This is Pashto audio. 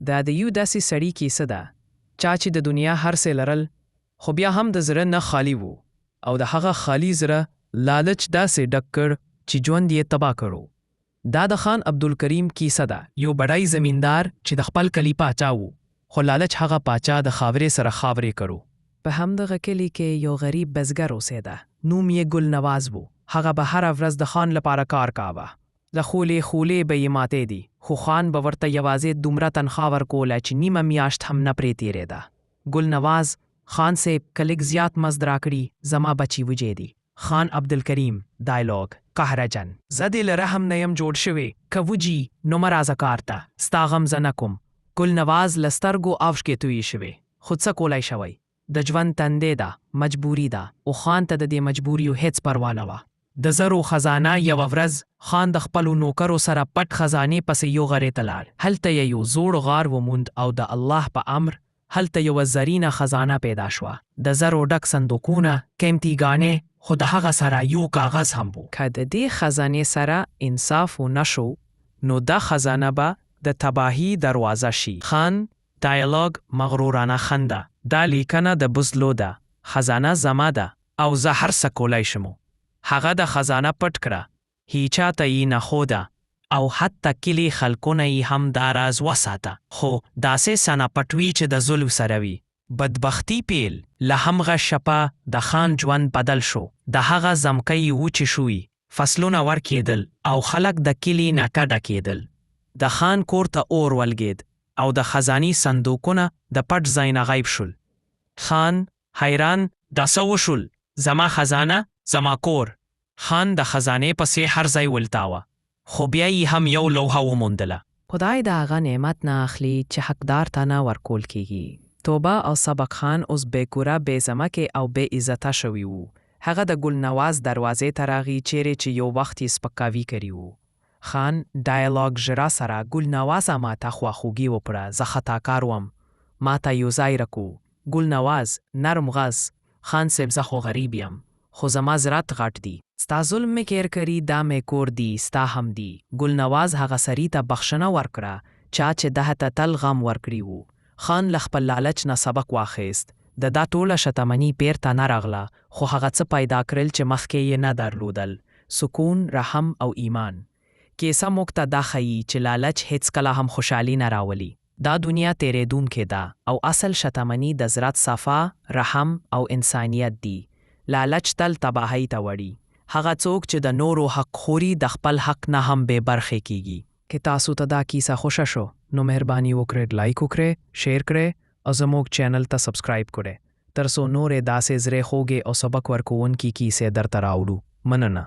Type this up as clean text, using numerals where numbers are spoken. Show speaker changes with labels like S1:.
S1: دا د یو داسې سړي کیسه ده چا چې د دنیا هر څه لرل خو بیا هم د زړه نه خالی وو او د هغه خالی زړه لالچ داسې ډک کړ چې ژوند یې تباه کړو. دا د خان عبدالکریم کیسه ده، یو بډای زمیندار چې د خپل کلي پاچا وو خو لالچ هغه پاچا د خاورې سره خاورې کړو. په همدغه کلي کې یو غریب بزګر اوسېده، نوم یې ګل نواز وو. هغه به هره ورځ د خان لپاره کار کاوه، د خولې به یې ماتې دي، خو خان به ورته یوازې دومره تنخوا ورکوله چې نیمه میاشت هم نه پرې تېرېده. ګل نواز خان صاحب که لږ زیات مزد راکړي زما بچي وجې دي. خان عبدالکریم ډایلاګ قهرجن: زه دې له رحم نه یم جوړ شوی، که وجي نو مه راځه کار ته، ستا غم زه نه کوم. ګل نواز له سترګو اوښکې تویې شوې، خو څه کولی شوی؟ د ژوند تندې ده، مجبوري ده، او خان ته د دې مجبوریو هیڅ پروا نه وه. د زرو خزانه یوه ورځ خان د خپلو نوکرو سره پټ خزانې پسې یو غرې ته لاړ. هلته یې یو زوړ غار وموند او د الله په امر هلته یوه زرینه خزانه پیدا شوه. د زرو ډک صندوقونه، قیمتي ګاڼې، خو د هغه سره یو کاغذ هم و. که د دې خزانې سره انصاف ونه شو نو دا خزانه به د تباهی دروازه شي. خان ډایلاګ مغرورانه خنده: دا لیکنه د بزلو ده، خزانه زما ده او زه هر څه کولی شمو. هغه د خزانه پټ کړه، هیچا ته یې نه ښوده او حتی کلي خلکونه یې هم دا راز وساته. خو داسې سنه پټوي چې د ظلم سره وي. بدبختی پیل له همغه شپه د خان ژوند بدل شو. د هغه زمکی وچې شوي، فصلونه ورکېدل او خلک د کلي نه کډه کېدل. د خان کور ته اور ولګېد او د خزانې صندوقونه د پټ ځای نه غیب شول. خان حیران: دا څه وشول؟ زما خزانه، زما کور. خان د خزانې پسې هر ځای ولټاوه، خو بیا یې هم یو لوحه وموندله. خدای د هغه نعمت نه اخلي چې حقدار ته نه ورکول کیږي. توبه او سبق خان اوس بې کوره، بې ځمکې او بې عزته شوي وو. هغه د ګل نواز دروازې ته راغی چیرې چې یو وخت یې سپکاوي کړي وو. خان ډایلاګ ژړا سره: ګل نوازه ماته خواخوږي وکړه، زه خطاکار وم، ماته یو ځای راکو. ګل نواز نرم غږ: خان صاحب زه خو غریب یم خو زما زړه غټ دی، ستا ظلم مې کیر کړي، دا مې کور دی، ستا هم دی. ګل نواز هغه سړي ته بخښنه ورکړه چا چې ده ته تل غم ورکړي وو. خان له خپل لالچ نه سبق واخیست. د دا ټوله شتمني بیرته نه راغله، خو هغه څه پیدا کړل چې مخکې یې نه درلودل: سکون، رحم او ایمان. کیسه موږ ته دا ښیي چې لالچ هیڅکله هم خوشحالي نه راولي. دا دنیا تیریدونکې ده او اصل شتمني د زړه صفا، رحم او انسانیت دی. لالچ تل تباهی ته وړي. هغه څوک چې د نورو حق خوري د خپل حق نه هم بې برخې کیږي. که تاسو ته دا کیسه خوښه شو نو مهرباني وکړئ لایک وکړئ، شیر کړئ او زموږ چینل ته سبسکرایب کړئ تر څو نورې داسې زړه خوږې او سبق ورکوونکې کیسې درته راوړو. مننه.